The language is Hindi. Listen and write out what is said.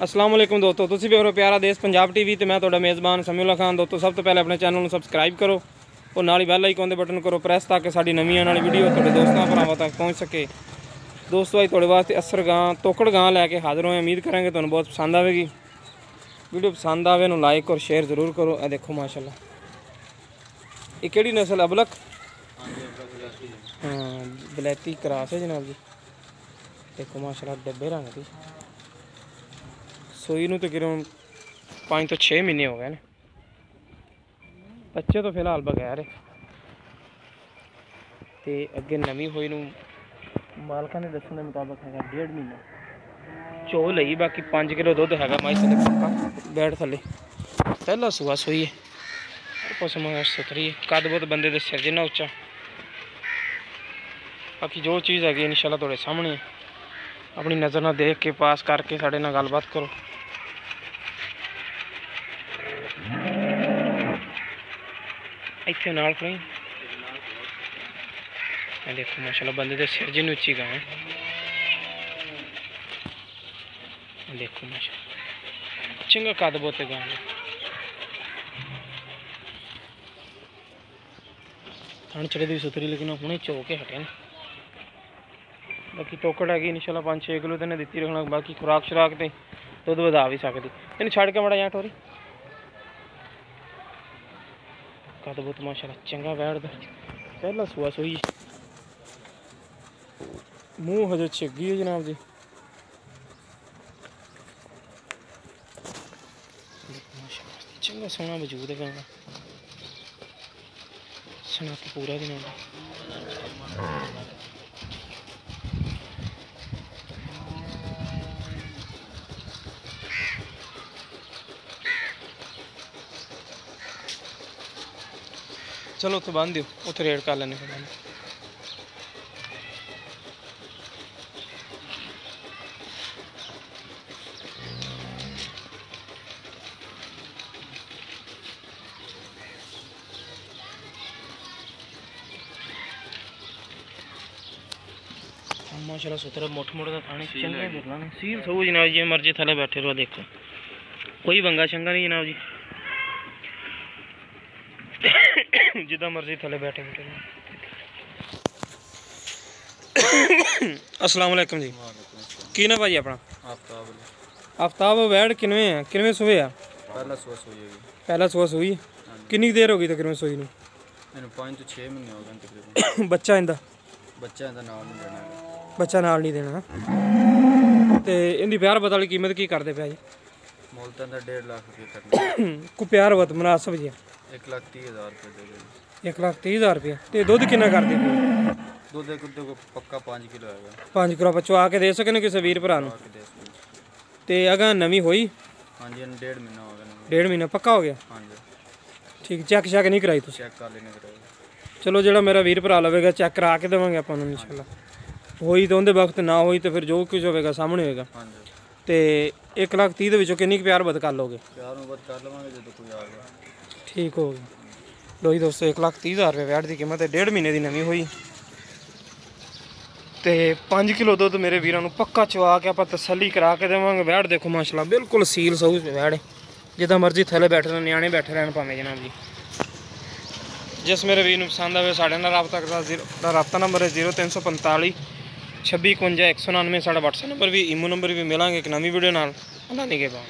अस्सलाम वालेकुम दोस्तों, तुसीं भी हो प्यारा देश पंजाब टीवी ते मैं तुहाडा मेज़बान समीउल्लाह खान। दोस्तों सब तो पहले अपने चैनल को सबसक्राइब करो और नाल ही बैल आइकन दे बटन करो प्रेस ताकि साडी नवीं आने वाली वीडियो तुहाडे दोस्तां भरावां तक पहुँच सके। दोस्तों अज तुहाडे वास्ते असर गां तोकड़ गां लैके हाज़र होए। उम्मीद करांगे तुहानूं बहुत पसंद आएगी। वीडियो पसंद आवे नूं लाइक और शेयर जरूर करो। ए देखो माशाल्लाह, ये किहड़ी नस्ल अबलक? हाँ बलैती क्रॉस है जनाब जी। देखो माशाल्लाह डब्बे रंग की सोई नूं तकरीबन 5 तो 6 महीने हो गए ने। बच्चे तो फिलहाल बगैर है ते अगे नवीं होई नूं मालकां दे दस्सण दे मुताबिक है 1.5 महीना चो लई। बाकी 5 किलो दुध है माई थले पक्का बैठ थले। पहला सुआ सोई है पसम सुथरी है। कद बहुत बंदे दे सिर जिन्ना उच्चा। बाकी जो चीज़ है इंशाल्लाह तुहाडे सामने अपनी नज़र ना देख के पास करके साडे नाल गलबात करो। इत्थे नाल खड़ी देखो माशाल्लाह बंदे दे सिर जिन्नी उच्ची गां है। देखो माशाल्लाह चंगा कद बहुत गां है। थन चढ़े दी सुथरी लेकिन हुणे चो के हटे ने। बाकी टोकड़ हैगी इंशाल्लाह 5-6 किलो तो दित्ती रखना। बाकी खुराक शुराक तो दुध वधा भी सकती। इन छड़ के माड़ा या ठोरी कद बहुत माशाल्लाह चंगा बैठदा। पहला सुआ सोई मुँह हजे छिगी है जनाब जी। माशाल्लाह चंगा सोहना वजूद है गां सना तो पूरा जनाब। चलो उत्थे बंद दिओ, उत्थे रेड कर लेने बंद। माशाल्लाह सुथरा मोट मोट का खाने चंगा बिरला ने सील सो जनाब जी। मर्जी थले बैठे रहो देखो कोई वंगा शंगा नहीं जनाब जी। जिदा मर्जी थले बैठे बैठे। अस्सलाम वालेकुम जी। की ना भाई अपना? आफ्ताब वैड किनवे है? किनवे सोए आ? पहला सुआ सोई है। पहला सुआ सोई कितनी देर हो गई तकरीबन सोई नूं? 5 तो 6 महीने हो गए तकरीबन। बच्चा इंदा नाल नहीं देना। बच्चा नाल नहीं देना ते इंदी प्यार बत वाली कीमत की करदे पे जी? मोल तो 1.5 लाख रुपये करना। को प्यार बत मुनासिब जी 1,30,000 रुपये दे दे। 1,30,000 रुपये ते दुध कितना कर दी? दूध एक को पक्का 5 किलो है। 5 किलो बच्चों आके दे सके किसी वीर भरा ते अगर नवी होई? हाँ जी 1.5 महीना हो गया। 1.5 महीना पक्का हो गया? हाँ जी ठीक। चेक शेक नहीं कराई तुसीं? चेक कर लेने कराई। चलो जो मेरा वीर भरा लवेगा चेक करा के देवांगे आपां नूं इंशाल्लाह। होई तो उहदे वक्त ना होई तो फिर जो कुछ होगा सामने होएगा। हाँ जी ते 1,30,000 दे विचों किन्नी प्यार बद कर लोगे? प्यार में बद कर लवांगे जो कोई आ गया। ठीक हो गया। लो जी दोस्तों 1,30,000 रुपये वैट की कीमत है। 1.5 महीने की नवी हुई ते 5 किलो दुध मेरे वीरों को पक्का चवा के आप तसली करा के देवांगे। वैट देखो माशाल्लाह बिल्कुल सील सऊ वैट जिदा मर्जी थले बैठे रहने न्याणे बैठे रहने भावें जनाब जी। जिस मेरे वीर पसंद आए साढ़े नाल रबता करदा। रबता नंबर है 0345 26 51 199। साढ़ा व्हाट्सएप नंबर भी इमो नंबर भी मिलांगे एक नवी वीडियो नाल। अल्लाह निगहबान।